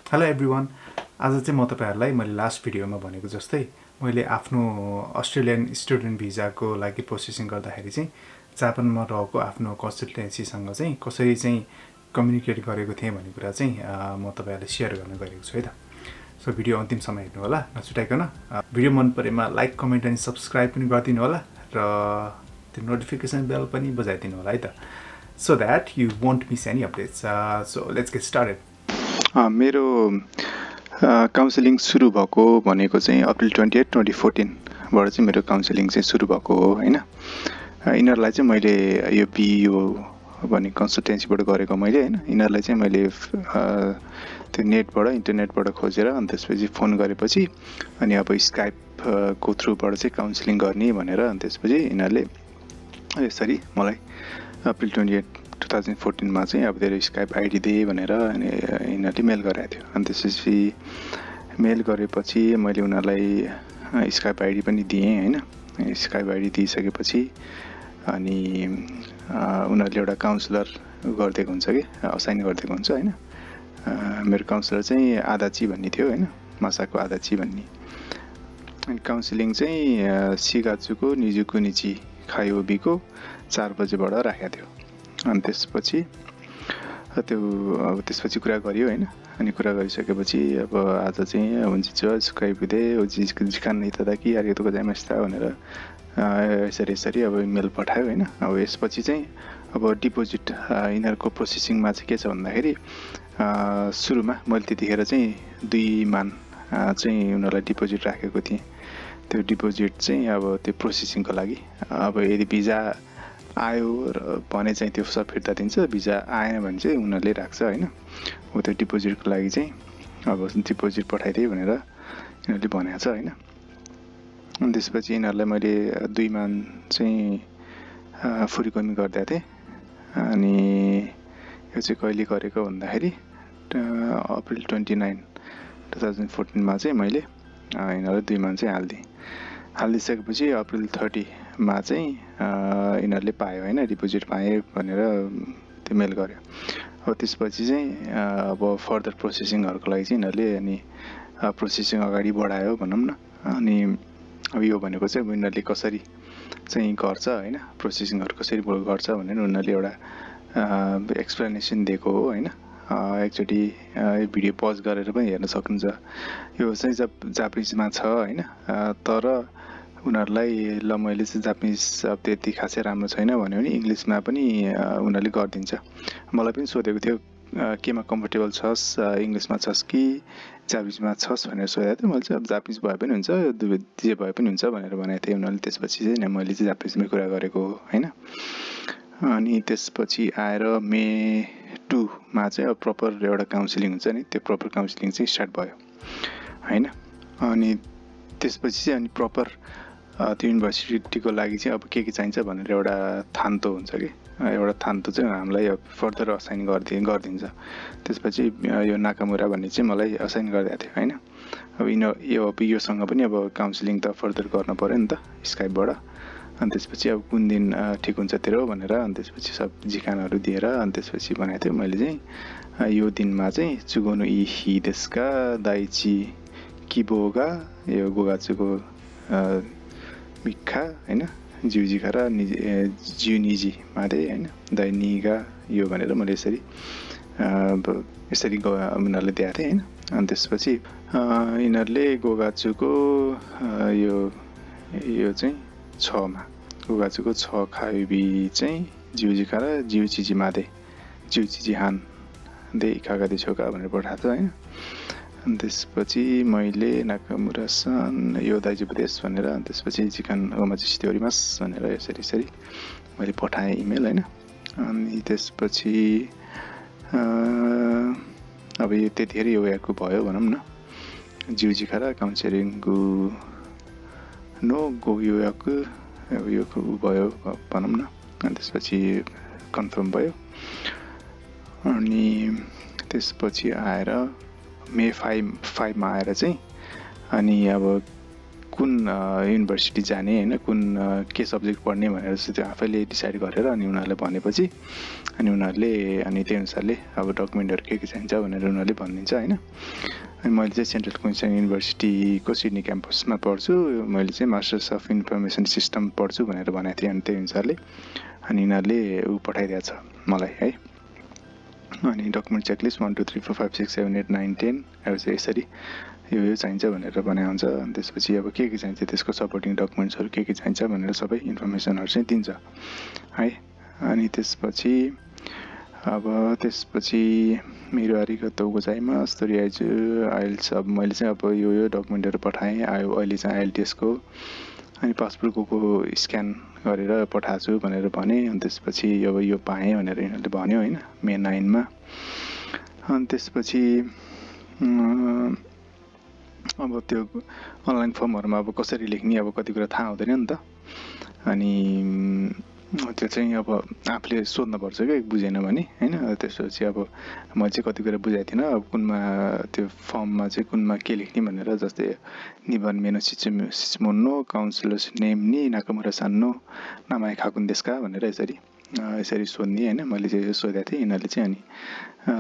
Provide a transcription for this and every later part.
Hello everyone. आज चाहिँ म तपाईहरुलाई मैले लास्ट भिडियोमा भनेको जस्तै मैले आफ्नो अस्ट्रेलियन स्टुडेन्ट भिजाको लागि प्रोसेसिङ गर्दाखेरि चाहिँ जापानमा रहेको आफ्नो कन्सल्टेन्सीसँग चाहिँ कसरी चाहिँ कम्युनिकेट गरेको थिएँ भन्ने कुरा चाहिँ म तपाईहरुलाई शेयर गर्न गएको छु है त। सो भिडियो अन्तिमसम्म हेर्नु होला नछुटाइकन। भिडियो मन परेमा लाइक, कमेन्ट अनि सब्स्क्राइब पनि गरिदिनु होला र त्यो नोटिफिकेसन बेल पनि बजाइदिनु होला है त, so that you won't miss any updates. So let's get started. मेरो काउन्सिलिङ सुरु भएको भनेको चाहिँ अप्रिल 28, 2014 बाट चाहिँ मेरो काउन्सिलिङ चाहिँ सुरु भएको हो हैन। यिनीहरुलाई चाहिँ मैले यो पिओ भन्ने कन्सल्टेन्सीबाट गरेको मैले हैन। यिनीहरुलाई चाहिँ मैले त्यो नेटबाट इन्टरनेटबाट खोजेर अनि त्यसपछि फोन गरेपछि अनि अब स्काइप को थ्रुबाट चाहिँ काउन्सिलिङ गर्ने भनेर अनि त्यसपछि यिनीहरुले यसरी मलाई अप्रिल 28, 2014 मा चाहिँ अब तेरो स्काइप आइडी दे भनेर अनि यिनीहरुले मेल गरेको थियो। अनि त्यसपछि मेल गरेपछि मैले उनीहरुलाई स्काइप आइडी पनि दिएँ हैन। स्काइप आइडी दिइसकेपछि अनि उनीहरुले एउटा काउन्सिलर गरिदिएको हुन्छ के असाइन गरिदिएको हुन्छ हैन। मेरो काउन्सिलर चाहिँ आदाची भन्ने थियो हैन, मासाको आदाची भन्ने। अनि काउन्सिलिङ चाहिँ सिगाचुको निजुको निची खायोबीको 4 बजेबाट राखेको थियो। अनि त्यसपछि त्यसपछि कुरा गरियो हैन। अनि कुरा गरिसकेपछि अब आज चाहिँ हुन्छ स्काइप दे जिकान नै त कि यार यो त गजाइमास्ता भनेर यसरी अब इमेल पठायो हैन। अब यसपछि चाहिँ अब डिपोजिट यिनीहरुको प्रोसेसिङमा चाहिँ के छ भन्दाखेरि सुरुमा मैले त्यतिखेर चाहिँ 2 मान चाहिँ उनीहरुलाई डिपोजिट राखेको थिएँ। त्यो डिपोजिट चाहिँ अब त्यो प्रोसेसिङको लागि अब यदि भिजा आयो र भने चाहिँ त्यो सब फिर्ता दिन्छ, भिजा आएन भने चाहिँ उनीहरुले राख्छ हैन। हो त्यो डिपोजिटको लागि चाहिँ अब डिपोजिट पठाइदिए भनेर यिनीहरुले भनेको छ हैन। अनि त्यसपछि यिनीहरुलाई मैले 2 मान चाहिँ फुरिकमी गर्दै थिएँ। अनि यो चाहिँ कहिले गरेको भन्दाखेरि अप्रिल 29, 2014 मा चाहिँ मैले यिनीहरुलाई 2 मान चाहिँ हाल्दिसकेपछि अप्रिल 30 मा चाहिँ यिनीहरुले पायो हैन, डिपोजिट पाए भनेर त्यो मेल गर्यो। अब त्यसपछि चाहिँ अब फर्दर प्रोसेसिङहरुको लागि चाहिँ यिनीहरुले अनि प्रोसेसिङ अगाडि बढायो भनौं न। अनि अब यो भनेको चाहिँ यिनीहरुले कसरी चाहिँ गर्छ हैन, प्रोसेसिङहरु कसरी गर्छ भनेर उनीहरुले एउटा एक्सप्लेनेसन दिएको हो हैन। एकचोटी भिडियो पज गरेर पनि हेर्न सक्नुहुन्छ। यो चाहिँ जापानिजमा छ हैन, तर उनीहरुलाई ल मैले चाहिँ जापानिज अब त्यति खासै राम्रो छैन भन्यो भने इंग्लिशमा पनि उनीहरुले गर्दिन्छ। मलाई पनि सोधेको थियो केमा कम्फर्टेबल छस्, इंग्लिशमा छस् कि जापानिजमा छस् भनेर सोधेको थियो। मैले चाहिँ अब जापानिज भए पनि हुन्छ, जे भए पनि हुन्छ भनेर भनेको थिएँ। उनीहरुले त्यसपछि चाहिँ मैले चाहिँ जापानिजमै कुरा गरेको हो हैन। अनि त्यसपछि आएर मे 2 मा चाहिँ अब प्रपर एउटा काउन्सिलिङ हुन्छ नि, त्यो प्रपर काउन्सिलिङ चाहिँ स्टार्ट भयो हैन। अनि त्यसपछि चाहिँ अनि प्रपर त्यो युनिभर्सिटीको लागि चाहिँ अब के चाहिन्छ भनेर एउटा थान्तो हुन्छ कि, एउटा थान्तो चाहिँ हामीलाई फर्दर असाइन गरिदिन्छ। त्यसपछि यो नाकामुरा भन्ने चाहिँ मलाई असाइन गरिदिएको थियो हैन। अब योसँग पनि अब काउन्सिलिङ त फर्दर गर्न पर्यो नि त स्काइपबाट। अनि त्यसपछि अब कुन दिन ठीक हुन्छ तेरो भनेर अनि त्यसपछि सब जिकानहरु दिएर अनि त्यसपछि भनेको थियो मैले चाहिँ यो दिनमा चाहिँ चुगोनो हिदेस्का दाइची किबोगा यो गोगाचुको मिखा हैन, जिउजिखा र जिउनिजी मादे हैन, दैनिगा यो भनेर मैले यसरी उनीहरुले दिएको थिएँ हैन। अनि त्यसपछि यिनीहरुले गोगाचुको यो चाहिँ 6 मा गोगाचुको 6 खाइबी चाहिँ जिउजिखा र जिउचिजी मादे जिउचिजी हान दे इखागा दे छोका भनेर पठाएको थियो हैन। अनि त्यसपछि मैले नाकामुरा-सान यो दाइजु प्रदेश भनेर अनि त्यसपछि जिकान ओमाचिसितेओरिमास भनेर यसरी मैले पठाएँ इमेल हैन। अनि त्यसपछि अब यो त्यतिखेर यो याकु भयो भनौं न, जिउजिखा र काउन्सिलिङको नो गो यो याकु भयो भनौं न। अनि त्यसपछि कन्फर्म भयो। अनि त्यसपछि आएर मे 5 मा आएर चाहिँ अनि अब कुन युनिभर्सिटी जाने हैन कुन के सब्जेक्ट पढ्ने भनेर चाहिँ त्यो आफैले डिसाइड गरेर अनि उनीहरूले भनेपछि अनि उनीहरूले अनि त्यही अनुसारले अब डकुमेन्टहरू के चाहिन्छ भनेर उनीहरूले भनिदिन्छ हैन। अनि मैले चाहिँ सेन्ट्रल क्विन्सल्यान्ड युनिभर्सिटीको सिडनी क्याम्पसमा पढ्छु, मैले चाहिँ मास्टर्स अफ इन्फर्मेसन सिस्टम पढ्छु भनेर भनेको थिएँ। अनि त्यही अनुसारले अनि यिनीहरूले पठाइदिएको छ मलाई है। अनि डकुमेन्ट चेकलिस्ट 1 2 3 4 5 6 7 8 9 10 अब चाहिँ यसरी यो चाहिन्छ भनेर भनेको हुन्छ। अनि त्यसपछि अब के चाहिन्छ त्यसको सपोर्टिङ डकुमेन्ट्सहरू के चाहिन्छ भनेर सबै इन्फर्मेसनहरू चाहिँ दिन्छ है। अनि त्यसपछि मेरो हरिकत गोजाइमास तोरिआइजु आइएल्स अब मैले चाहिँ अब यो डकुमेन्टहरू पठाएँ। अहिले चाहिँ आइएलटिएसको अनि पासपोर्टको स्क्यान गरेर पठाएको छु भनेर भने। अनि त्यसपछि अब यो पाएँ भनेर यिनीहरूले भन्यो हैन मे 9 मा। अनि त्यसपछि अब त्यो अनलाइन फर्महरुमा अब कसरी लेख्ने अब कति कुरा थाहा हुँदैन नि त। अनि त्यो चाहिँ अब आफूले सोध्न पर्छ के बुझेन भने हैन। त्यसपछि अब मैले चाहिँ कति कुरा बुझाइ थिएन अब कुनमा त्यो फर्ममा चाहिँ कुनमा के लेख्ने भनेर। जस्तै निबन मेनो सिचमुन्नो काउन्सिलर्स नेम नि नाकामुरा सान्नो नामाय खाकुन्देस्का भनेर यसरी सोध्ने हैन। मैले चाहिँ सोधेको थिएँ यिनीहरूले चाहिँ अनि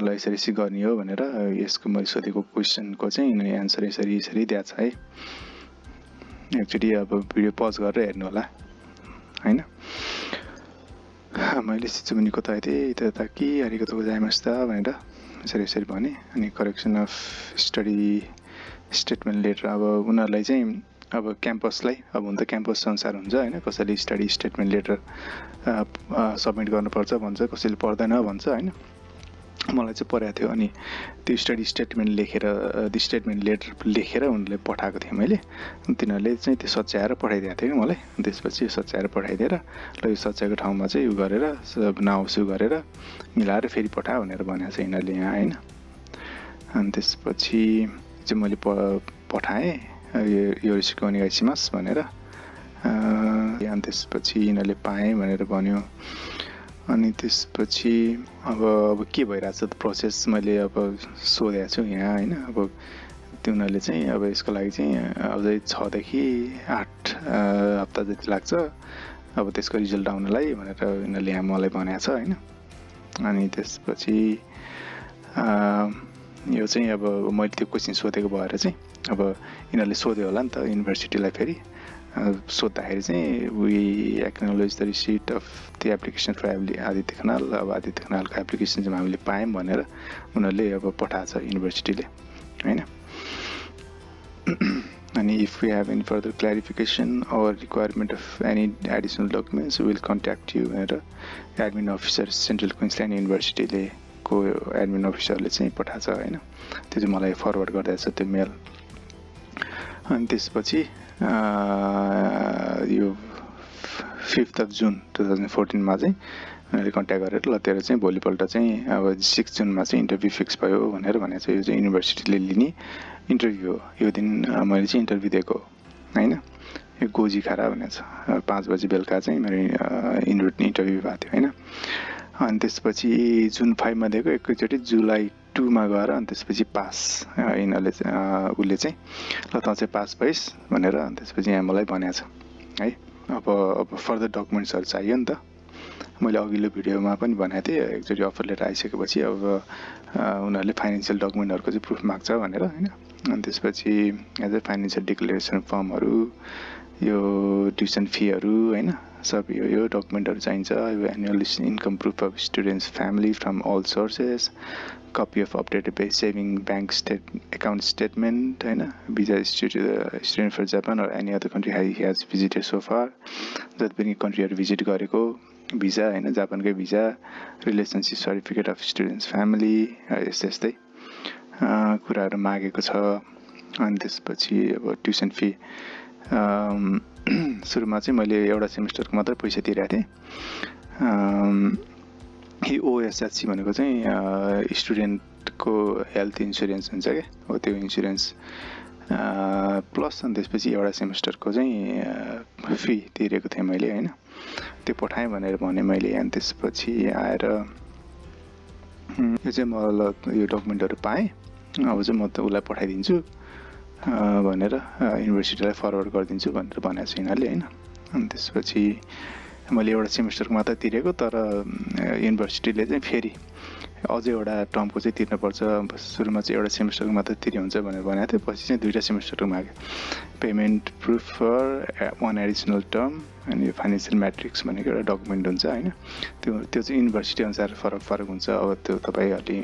ल यसरी गर्ने हो भनेर यसको मैले सोधेको क्वेशनको चाहिँ यिनीहरूले एन्सर यसरी दिएको छ है। एक्चुअली अब भिडियो पज गरेर हेर्नु होला हैन। मैले सिचमुनिको त थिएँ त कि हरिको त जाइमास् त भनेर यसरी भने। अनि correction of study statement letter अब उनीहरूलाई चाहिँ अब क्याम्पसलाई अब हुन त क्याम्पस अनुसार हुन्छ हैन। कसैले स्टडी स्टेटमेन्ट लेटर सबमिट गर्नुपर्छ भन्छ, कसैले पर्दैन भन्छ हैन। मलाई चाहिँ परेको थियो अनि त्यो स्टडी स्टेटमेन्ट लेटर लेखेर उनीहरूले पठाएको थिएँ मैले। तिनीहरूले चाहिँ त्यो सच्याएर पठाइदिएको थियो कि मलाई। त्यसपछि सच्याएर पठाइदिएर ल यो सच्याएको ठाउँमा चाहिँ उ गरेर नाउसु गरेर मिलाएर फेरि पठा भनेर भनेको छ यिनीहरूले यहाँ हैन। अनि त्यसपछि चाहिँ मैले पठाएँ यो सिकाउने गाइसिमास भनेर। अनि त्यसपछि यिनीहरूले पाएँ भनेर भन्यो। अनि त्यसपछि अब के भइरहेछ त प्रोसेस मैले अब सोधेको छु यहाँ हैन। अब त्यो उनीहरूले चाहिँ अब यसको लागि चाहिँ अझै 6 देखि 8 हप्ता जति लाग्छ अब त्यसको रिजल्ट आउनलाई भनेर यिनीहरूले यहाँ मलाई भनेको छ हैन। अनि त्यसपछि यो चाहिँ अब मैले त्यो क्वेसन सोधेको भएर चाहिँ अब यिनीहरूले सोध्यो होला नि त युनिभर्सिटीलाई फेरि सोद्धाखेरि चाहिँ we acknowledge the receipt of the application for Aditya Khanal. अब आदित्य खनालको एप्लिकेसन चाहिँ हामीले पायौँ भनेर उनीहरूले अब पठाएको छ युनिभर्सिटीले हैन। अनि if we have any further clarification or requirement of any additional documents will contact you भनेर एडमिन अफिसर सेन्ट्रल क्विन्सल्यान्ड युनिभर्सिटीले को एडमिन अफिसरले चाहिँ पठाएको छ हैन। त्यो चाहिँ मलाई फरवर्ड गरिदिएको छ त्यो मेल। अनि त्यसपछि यो 5 जुन 2014 मा चाहिँ उनीहरूले कन्ट्याक्ट गरेर ल तेरो चाहिँ भोलिपल्ट चाहिँ अब 6 जुनमा चाहिँ इन्टरभ्यू फिक्स भयो भनेर भनेको छ। यो चाहिँ युनिभर्सिटीले लिने इन्टरभ्यू हो। यो दिन मैले चाहिँ इन्टरभ्यू दिएको हैन। यो गोजी खारा भनेको छ 5 बजे बेलुका चाहिँ मेरो इन्टरभ्यू भएको थियो हैन। अनि त्यसपछि जुन 5 मा दिएको एकैचोटि जुलाई 2 मा गएर अनि त्यसपछि पास यिनीहरूले उसले चाहिँ ल त चाहिँ पास भइस् भनेर अनि त्यसपछि यहाँ मलाई भनेको छ है। अब फर्दर डकुमेन्ट्सहरू चाहियो नि त। मैले अघिल्लो भिडियोमा पनि भनेको थिएँ एकचोटि अफर लेटर आइसकेपछि अब उनीहरूले फाइनेन्सियल डकुमेन्टहरूको चाहिँ प्रुफ माग्छ भनेर हैन। अनि त्यसपछि एज अ फाइनेन्सियल डिक्लेरेसन फर्महरू यो ट्युसन फीहरू हैन सब यो डकुमेन्टहरू चाहिन्छ। यो annual income proof of students family from all sources, copy of updated pay saving bank account statement हैन। Visa student for Japan or any other country has visited so far, जति पनि कन्ट्रीहरू भिजिट गरेको भिजा हैन जापानकै visa, relationship certificate of students family यस्तै कुराहरू मागेको छ। अनि त्यसपछि अब ट्युसन फी सुरुमा चाहिँ मैले एउटा सेमिस्टरको मात्र पैसा तिरेको थिएँ। ओएसएचसी भनेको चाहिँ स्टुडेन्टको हेल्थ इन्सुरेन्स हुन्छ क्या हो त्यो इन्सुरेन्स प्लस। अनि त्यसपछि एउटा सेमिस्टरको चाहिँ फी तिरेको थिएँ मैले हैन। त्यो पठाएँ भनेर भने मैले। अनि त्यसपछि आएर यो चाहिँ म यो डकुमेन्टहरू पाएँ। अब चाहिँ म त उसलाई पठाइदिन्छु भनेर युनिभर्सिटीलाई फरवर्ड गरिदिन्छु भनेर भनेको छु यिनीहरूले हैन। अनि त्यसपछि मैले एउटा सेमिस्टरको मात्र तिरेको, तर युनिभर्सिटीले चाहिँ फेरि अझै एउटा टर्मको चाहिँ तिर्नुपर्छ। सुरुमा चाहिँ एउटा सेमिस्टरको मात्र तिरे हुन्छ भनेर भनेको थियो, पछि चाहिँ 2टा सेमिस्टरको माग्यो। Payment proof for 1 additional term अनि फाइनेन्सियल म्याट्रिक्स भनेको एउटा डकुमेन्ट हुन्छ हैन। त्यो चाहिँ युनिभर्सिटी अनुसार फरक हुन्छ। अब त्यो तपाईँहरूले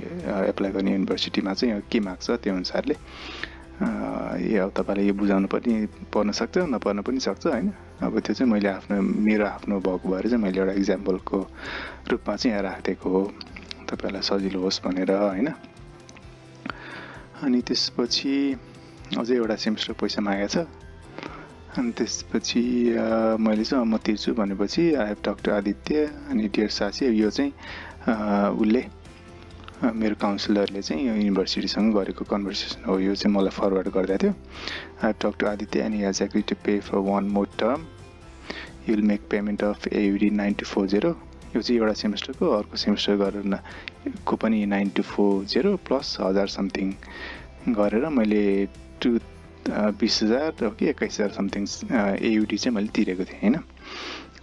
एप्लाई गर्ने युनिभर्सिटीमा चाहिँ के माग्छ त्यो अनुसारले अब तपाईँलाई यो बुझाउनु पर्न सक्छ, नपर्न पनि सक्छ हैन। अब त्यो चाहिँ मैले मेरो आफ्नो भएको भएर चाहिँ मैले एउटा इक्जाम्पलको रूपमा चाहिँ यहाँ राखिदिएको हो, तपाईँलाई सजिलो होस् भनेर हैन। अनि त्यसपछि अझै एउटा सेमिस्टर पैसा मागेको छ। अनि त्यसपछि मैले चाहिँ म तिर्छु भनेपछि I have talk to Aditya अनि डियर सासी, यो चाहिँ उसले मेरो काउन्सिलरले चाहिँ यो युनिभर्सिटीसँग गरेको कन्भर्सेसन हो। यो चाहिँ मलाई फरवर्ड गर्दै थियो। I have talk to Aditya and he has agree to pay for 1 more term. You will make payment of AUD 9240। यो चाहिँ एउटा सेमिस्टरको, अर्को सेमिस्टर गरेर को पनि 9240 प्लस 1000 समथिङ गरेर मैले 20,000 हो कि 21,000 समथिङ AUD चाहिँ मैले तिरेको थिएँ हैन।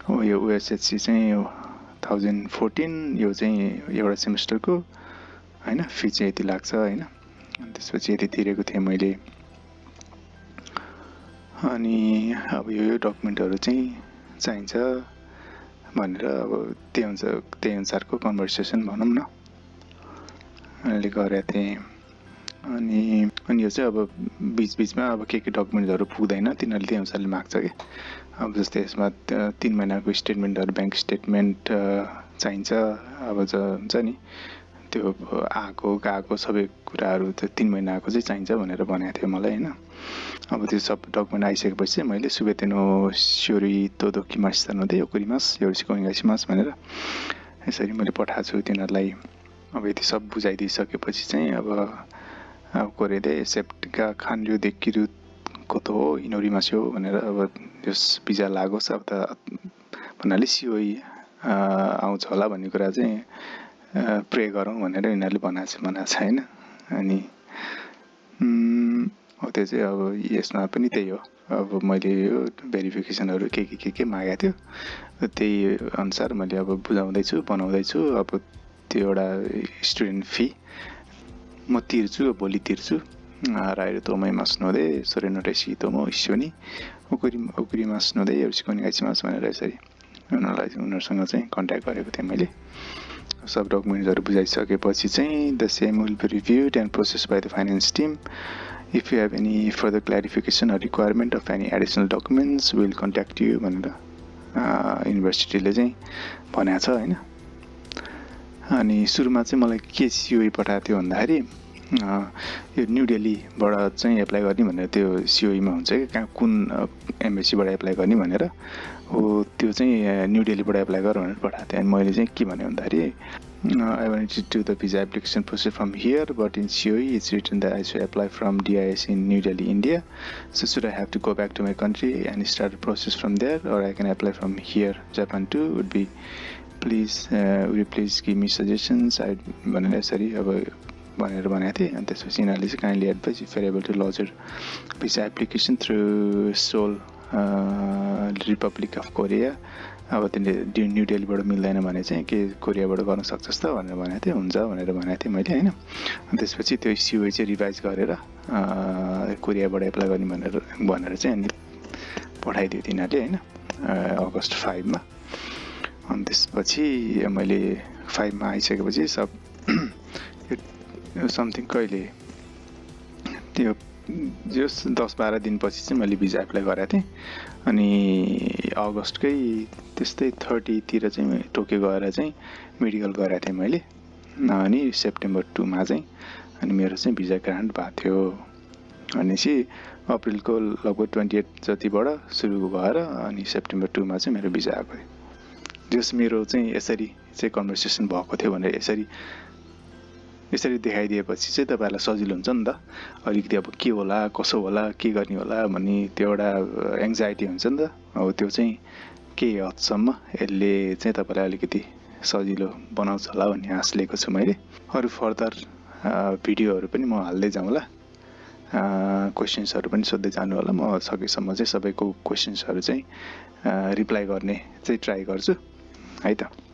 हो यो OSHC चाहिँ 1014, यो चाहिँ एउटा सेमिस्टरको हैन। फी चाहिँ यति लाग्छ हैन। अनि त्यसपछि यति तिरेको थिएँ मैले। अनि अब यो डकुमेन्टहरू चाहिँ चाहिन्छ भनेर अब त्यही अनुसारको कन्भर्सेसन भनौँ न अहिले गरेको थिएँ। अनि यो चाहिँ अब बिचबिचमा अब के डकुमेन्टहरू पुग्दैन, तिनीहरूले त्यही अनुसारले माग्छ कि। अब जस्तै यसमा 3 महिनाको स्टेटमेन्टहरू, ब्याङ्क स्टेटमेन्ट चाहिन्छ। अब हुन्छ नि त्यो गएको सबै कुराहरू त्यो 3 महिनाको चाहिँ चाहिन्छ भनेर भनेको थियो मलाई हैन। अब त्यो सब डकुमेन्ट आइसकेपछि मैले सुबेतेनो स्योरी तोदो किमास नदे ओकुरिमास योरिसिको इंगासिमास भनेर यसरी मैले पठाएको छु तिनीहरूलाई। अब यति सब बुझाइदिइसकेपछि चाहिँ अब कोरेदे सेप्टका खान्यो देखिरु कोतो इनोरिमास्यो भनेर अब यस भिजा लागोस् अब त भन्नाले सिओई आउँछ होला भन्ने कुरा चाहिँ प्रे गरौँ भनेर यिनीहरूले बनाएको छ हैन। अनि त्यो चाहिँ अब यसमा पनि त्यही हो। अब मैले यो भेरिफिकेसनहरू के मागेको थियो त्यही अनुसार मैले अब बनाउँदैछु। अब त्यो एउटा स्टुडेन्ट फी म तिर्छु, भोलि तिर्छु। राइरो तोमै मास्नोदे सोरेनो रेसी तोमो इस्योनी उकुरी मास्नोदे योसिकोनी गाइसिमास भनेर यसरी उनीहरूसँग चाहिँ कन्ट्याक्ट गरेको थिएँ मैले। सब डकुमेन्ट्सहरू बुझाइसकेपछि चाहिँ the same will be reviewed and process by the finance team. If you have any further clarification or requirement of any additional documents will contact you भनेर युनिभर्सिटीले चाहिँ भनेको छ हैन। अनि सुरुमा चाहिँ मलाई के सिओई पठाएको थियो भन्दाखेरि यो न्यू दिल्लीबाट चाहिँ एप्लाई गर्ने भनेर त्यो सिओईमा हुन्छ कि कहाँ कुन एम्बेसीबाट एप्लाई गर्ने भनेर हो, त्यो चाहिँ न्यू दिल्लीबाट एप्लाई गर भनेर पठाएको थिएँ। अनि मैले चाहिँ के भने भन्दाखेरि I wanted to the visa application process from here but in COE it's written that I should apply from DIS in New Delhi India, so should I have to go back to my country and start process from there or I can apply from here Japan to would be please give me suggestions भनेर यसरी अब भनेर भनेको थिएँ। अनि त्यसपछि यिनीहरूले चाहिँ kindly advise if able to lodge visa application through Seoul republic of Korea. अब तिनीहरूले न्यू दिल्लीबाट मिल्दैन भने चाहिँ के कोरियाबाट गर्न सक्छस् त भनेर भनेको थिएँ। हुन्छ भनेर भनेको थिएँ मैले हैन। अनि त्यसपछि त्यो सिओई चाहिँ रिभाइज गरेर कोरियाबाट एप्लाई गर्ने भनेर चाहिँ अनि पठाइदियो तिनीहरूले हैन अगस्त 5 मा। अनि त्यसपछि मैले 5 मा आइसकेपछि सब समथिङ कहिले त्यो जस 10-12 दिनपछि चाहिँ मैले भिजा एप्लाई गरेको थिएँ। अनि अगस्तकै त्यस्तै 30 तिर चाहिँ टोकियो गएर चाहिँ मेडिकल गराएको थिएँ मैले। अनि सेप्टेम्बर 2 मा चाहिँ अनि मेरो चाहिँ भिजा ग्रान्ट भएको थियो। भनेपछि अप्रिलको लगभग 28 जतिबाट सुरु भएर अनि सेप्टेम्बर 2 मा चाहिँ मेरो भिजा आएको थियो। जस मेरो चाहिँ यसरी चाहिँ कन्भर्सेसन भएको थियो भनेर यसरी देखाइदिएपछि चाहिँ तपाईहरुलाई सजिलो हुन्छ नि त। अलिकति अब के होला कसो होला के गर्ने होला भन्ने त्यो एउटा एङ्जाइटी हुन्छ नि त। अब त्यो चाहिँ केही हदसम्म यसले चाहिँ तपाईलाई अलिकति सजिलो बनाउँछ होला भन्ने आश लिएको छु मैले। अरु फर्दर भिडियोहरु पनि म हाल्दै जाउँला। क्वेसन्सहरू पनि सोध्दै जानु होला। म सकेसम्म चाहिँ सबैको क्वेसन्सहरू चाहिँ रिप्लाई गर्ने चाहिँ ट्राई गर्छु है त।